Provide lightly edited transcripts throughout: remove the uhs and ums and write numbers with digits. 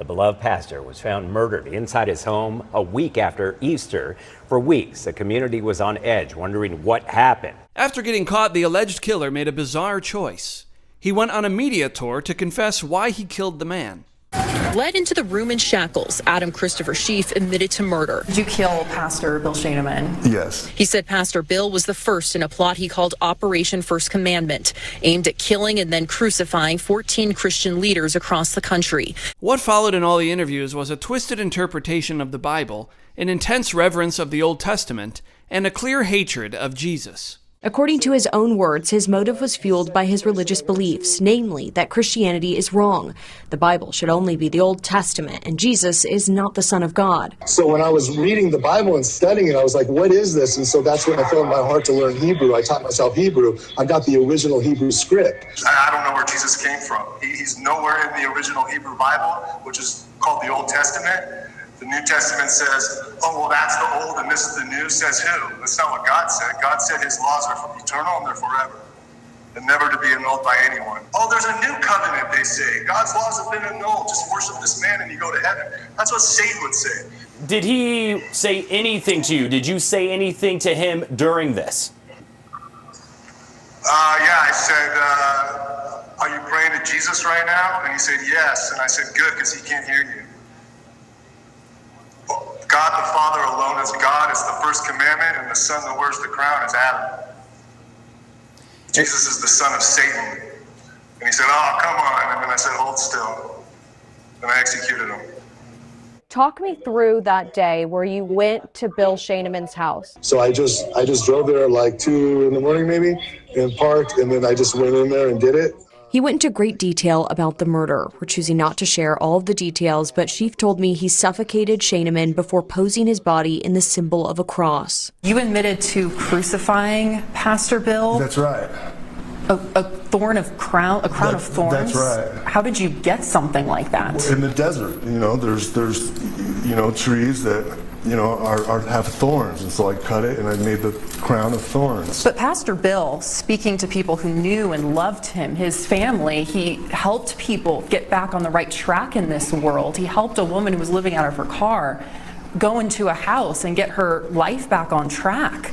beloved pastor was found murdered inside his home a week after Easter. For weeks, the community was on edge, wondering what happened. After getting caught, the alleged killer made a bizarre choice. He went on a media tour to confess why he killed the man. Led into the room in shackles, Adam Christopher Schief admitted to murder. Did you kill Pastor Bill Shaneman? Yes. He said Pastor Bill was the first in a plot he called Operation First Commandment, aimed at killing and then crucifying 14 Christian leaders across the country. What followed in all the interviews was a twisted interpretation of the Bible, an intense reverence of the Old Testament, and a clear hatred of Jesus. According to his own words, his motive was fueled by his religious beliefs, namely that Christianity is wrong. The Bible should only be the Old Testament, and Jesus is not the Son of God. So when I was reading the Bible and studying it, I was like, what is this? And so that's when I felt in my heart to learn Hebrew. I taught myself Hebrew. I got the original Hebrew script. I don't know where Jesus came from. He's nowhere in the original Hebrew Bible, which is called the Old Testament. The New Testament says, oh, well, that's the old and this is the new. Says who? That's not what God said. God said his laws are eternal and they're forever and never to be annulled by anyone. Oh, there's a new covenant, they say. God's laws have been annulled. Just worship this man and you go to heaven. That's what Satan would say. Did he say anything to you? Did you say anything to him during this? Yeah, I said, are you praying to Jesus right now? And he said, yes. And I said, good, because he can't hear you. God the Father alone is God is the first commandment, and the Son that wears the crown is Adam. Jesus is the son of Satan. And he said, oh, come on. And then I said, hold still. And I executed him. Talk me through that day where you went to Bill Shaneman's house. So I just drove there like 2 in the morning maybe and parked, and then I just went in there and did it. He went into great detail about the murder. We're choosing not to share all of the details, but Schief told me he suffocated Shaneman before posing his body in the symbol of a cross. You admitted to crucifying Pastor Bill? That's right. A crown of thorns? That's right. How did you get something like that? In the desert, there's trees that, have thorns. And so I cut it and I made the crown of thorns. But Pastor Bill, speaking to people who knew and loved him, his family, he helped people get back on the right track in this world. He helped a woman who was living out of her car go into a house and get her life back on track.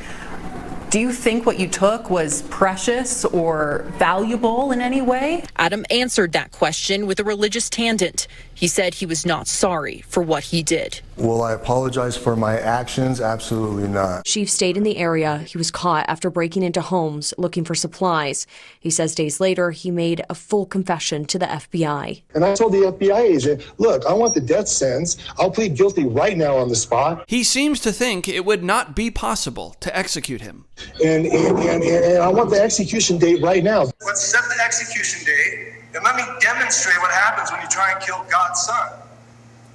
Do you think what you took was precious or valuable in any way? Adam answered that question with a religious tangent. He said he was not sorry for what he did. Will I apologize for my actions? Absolutely not. Schief stayed in the area. He was caught after breaking into homes looking for supplies. He says days later he made a full confession to the FBI. And I told the FBI agent, look, I want the death sentence. I'll plead guilty right now on the spot. He seems to think it would not be possible to execute him. And I want the execution date right now. Let's set the execution date and let me demonstrate what happens when you try and kill God's son.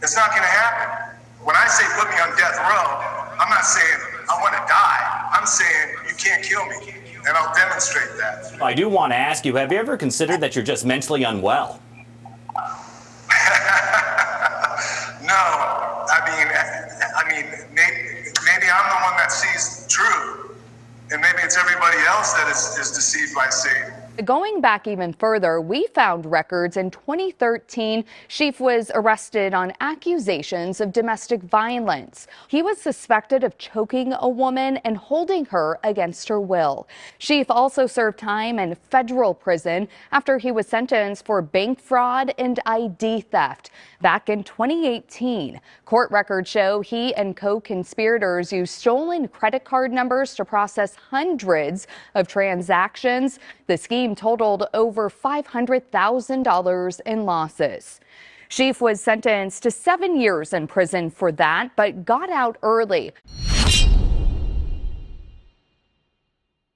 It's not going to happen. When I say put me on death row, I'm not saying I want to die. I'm saying you can't kill me, and I'll demonstrate that. I do want to ask you, have you ever considered that you're just mentally unwell? No. I mean, maybe I'm the one that sees the truth, and maybe it's everybody else that is deceived by Satan. Going back even further, we found records in 2013. Schief was arrested on accusations of domestic violence. He was suspected of choking a woman and holding her against her will. Schief also served time in federal prison after he was sentenced for bank fraud and ID theft. Back in 2018, court records show he and co-conspirators used stolen credit card numbers to process hundreds of transactions. The scheme totaled over $500,000 in losses. Schief was sentenced to 7 years in prison for that, but got out early.